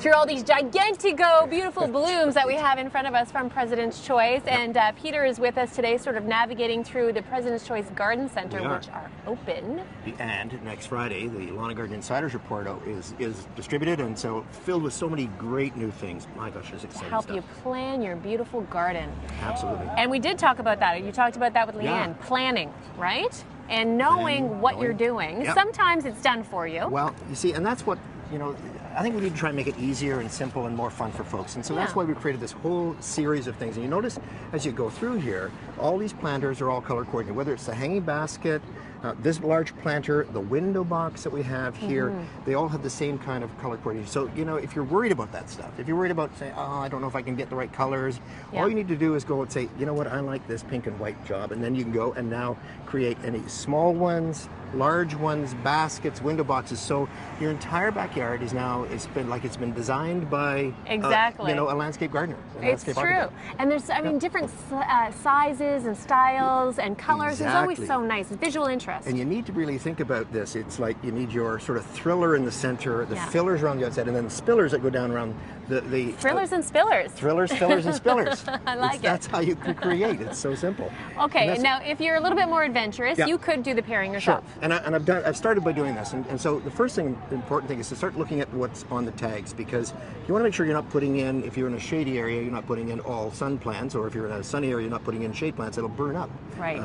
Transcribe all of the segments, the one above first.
through all these gigantico, beautiful blooms that we have in front of us from President's Choice. And Peter is with us today, sort of navigating through the President's Choice Garden Centre, which are open. And next Friday, the Lawn and Garden Insiders Report is distributed, and so filled with so many great new things. My gosh, it's exciting help stuff. you plan your beautiful garden. Absolutely. And we did talk about that. You talked about that with Leanne. Planning, right? And knowing what you're doing. Yep. Sometimes it's done for you. Well, you see, and that's what, I think we need to try and make it easier and simple and more fun for folks. And so that's why we created this whole series of things. And you notice as you go through here, all these planters are all color coordinated, whether it's the hanging basket, this large planter, the window box that we have here, they all have the same kind of color coordination. So, if you're worried about that stuff, if you're worried about saying, oh, I don't know if I can get the right colors, all you need to do is go and say, you know what, I like this pink and white job. And then you can go and now create any small ones, large ones, baskets, window boxes. So your entire backyard is now, it's been designed by a landscape gardener. It's true. And there's, different sizes and styles and colors. It's always so nice. Visual interest. And you need to really think about this. It's like you need your sort of thriller in the center, the fillers around the outside, and then the spillers that go down around the thrillers and spillers. Thrillers, fillers, and spillers. I like it. That's how you can create. It's so simple. Okay, and now if you're a little bit more adventurous, you could do the pairing yourself. Sure. And I've started by doing this. And so the first thing, the important thing is to start looking at what's on the tags, because you want to make sure you're not putting in, if you're in a shady area, you're not putting in all sun plants, or if you're in a sunny area, you're not putting in shade plants. It'll burn up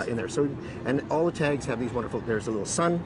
in there. So, and all the tags have these wonderful, there's a little sun,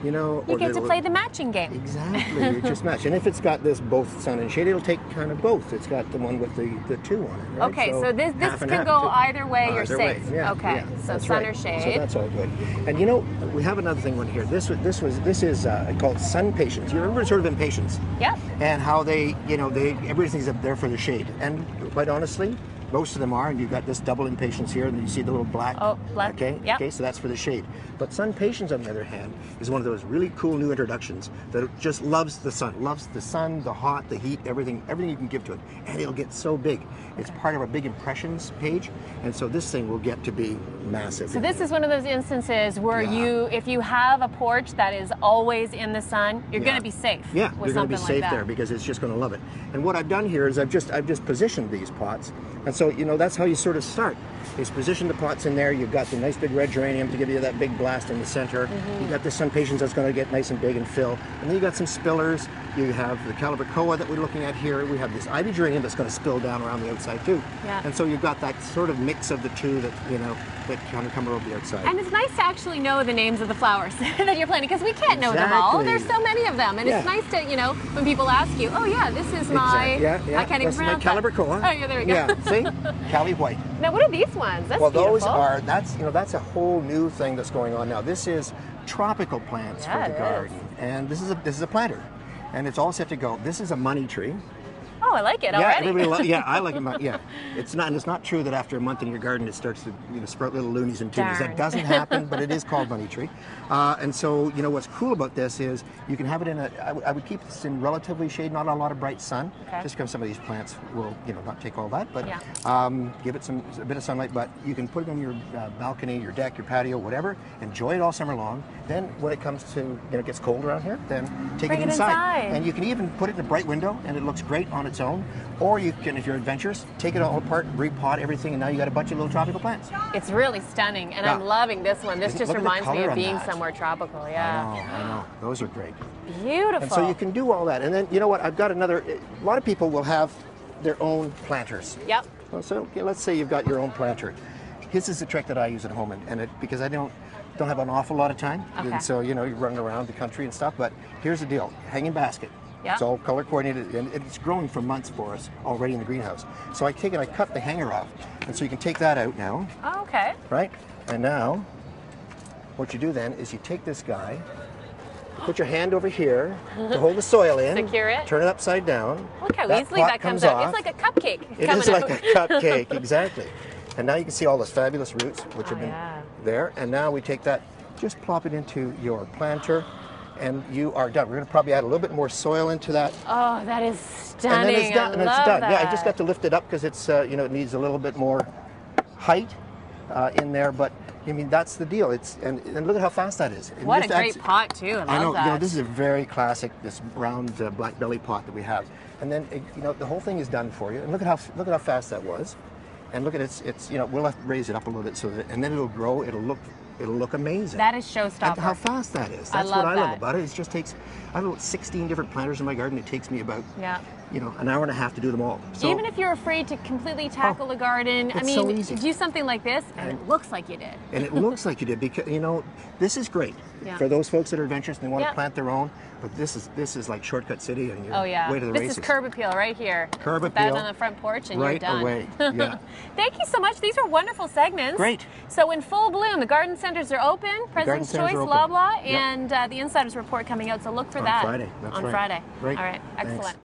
you get to play the matching game. Exactly, you just match. And if it's got this both sun and shade, it'll take kind of both. It's got the one with the two on it, right? Okay, so this can go either way, you're safe. Okay, so sun or shade. So that's all good. And we have another thing on here. This is called sun patience. You remember sort of impatience? Yep. And how everything's up there for the shade. And quite honestly, most of them are, and you've got this double impatience here, and you see the little black. Oh, black. Okay. Yep. Okay, so that's for the shade. But sun patience, on the other hand, is one of those really cool new introductions that just loves the sun, the hot, the heat, everything you can give to it, and it'll get so big. It's part of our big impressions page, and so this thing will get to be massive. So this is one of those instances where if you have a porch that is always in the sun, you're going to be safe. Yeah, with you're going to be safe like there because it's just going to love it. And what I've done here is I've just positioned these pots, and so that's how you sort of start. Is position the pots in there. You've got the nice big red geranium to give you that big blast in the center. You've got the sun patience that's going to get nice and big and fill. And then you've got some spillers. You have the calibrachoa that we're looking at here. We have this ivy geranium that's going to spill down around the outside too. Yeah. And so you've got that sort of mix of the two that that kind of come over the outside. And it's nice to actually know the names of the flowers that you're planting, because we can't know them all. There's so many of them, and it's nice to when people ask you, oh yeah, this is my I can't even pronounce that. Calibrachoa. Oh yeah, there we go. Yeah, see, Cali White. Now what are these ones? That's beautiful. Those that's a whole new thing that's going on now. This is tropical plants for the garden, and this is a planter, and it's all set to go. This is a money tree. Oh, I like it already. I like it. Yeah, it's not true that after a month in your garden it starts to sprout little loonies and tulips. That doesn't happen, but it is called money tree. And so what's cool about this is you can have it in I would keep this in relatively shade, not a lot of bright sun, just because some of these plants will not take all that, but give it a bit of sunlight. But you can put it on your balcony, your deck, your patio, whatever. Enjoy it all summer long. Then when it comes to it gets cold around here, then take it inside, and you can even put it in a bright window, and it looks great on its own. Or you can, if you're adventurous, take it all apart, repot everything, and now you got a bunch of little tropical plants. It's really stunning, and I'm loving this one. This just reminds me of being somewhere tropical. Yeah, I know. Those are great. Beautiful. And so you can do all that, and then I've got another. A lot of people will have their own planters. Yep. So let's say you've got your own planter. This is the trick that I use at home, and because I don't have an awful lot of time, and so you're running around the country and stuff. But here's the deal: hanging basket. Yep. It's all color coordinated, and it's growing for months for us already in the greenhouse. So I cut the hanger off, and so you can take that out now. Oh, okay. Right, and now what you do then is you take this guy, put your hand over here to hold the soil in, secure it, turn it upside down. Look how easily that comes out. It's like a cupcake. It is like a cupcake, exactly. And now you can see all those fabulous roots which have been there. And now we take that, just plop it into your planter, and you are done. We're going to probably add a little bit more soil into that. Oh, that is stunning. And then it's done. I love that. Yeah, I just got to lift it up because it's it needs a little bit more height in there, but that's the deal. And look at how fast that is. What a great pot too. I love that. This is a very classic, this round black belly pot that we have. And then you know, the whole thing is done for you. And look at how fast that was. And look at it's you know, we'll have to raise it up a little bit so that, and then it'll grow. It'll look amazing. That is showstopper. And how fast that is. That's what I love about it. It just takes, I don't know, 16 different planters in my garden. It takes me about you know, an hour and a half to do them all. So, even if you're afraid to completely tackle a garden, I mean, so easy. do something like this, and it looks like you did. And it looks like you did, because you know, this is great for those folks that are adventurous and they want to plant their own. But this is like Shortcut City, and you're way to the races. This is curb appeal right here. Curb Put appeal. that on the front porch, and right you're done. away. Yeah. Thank you so much. These are wonderful segments. Great. So in full bloom, the garden centers are open. President's Choice, Loblaws, and the Insiders Report coming out. So look for that Friday. That's on right. Friday. Great. All right. Excellent. Thanks.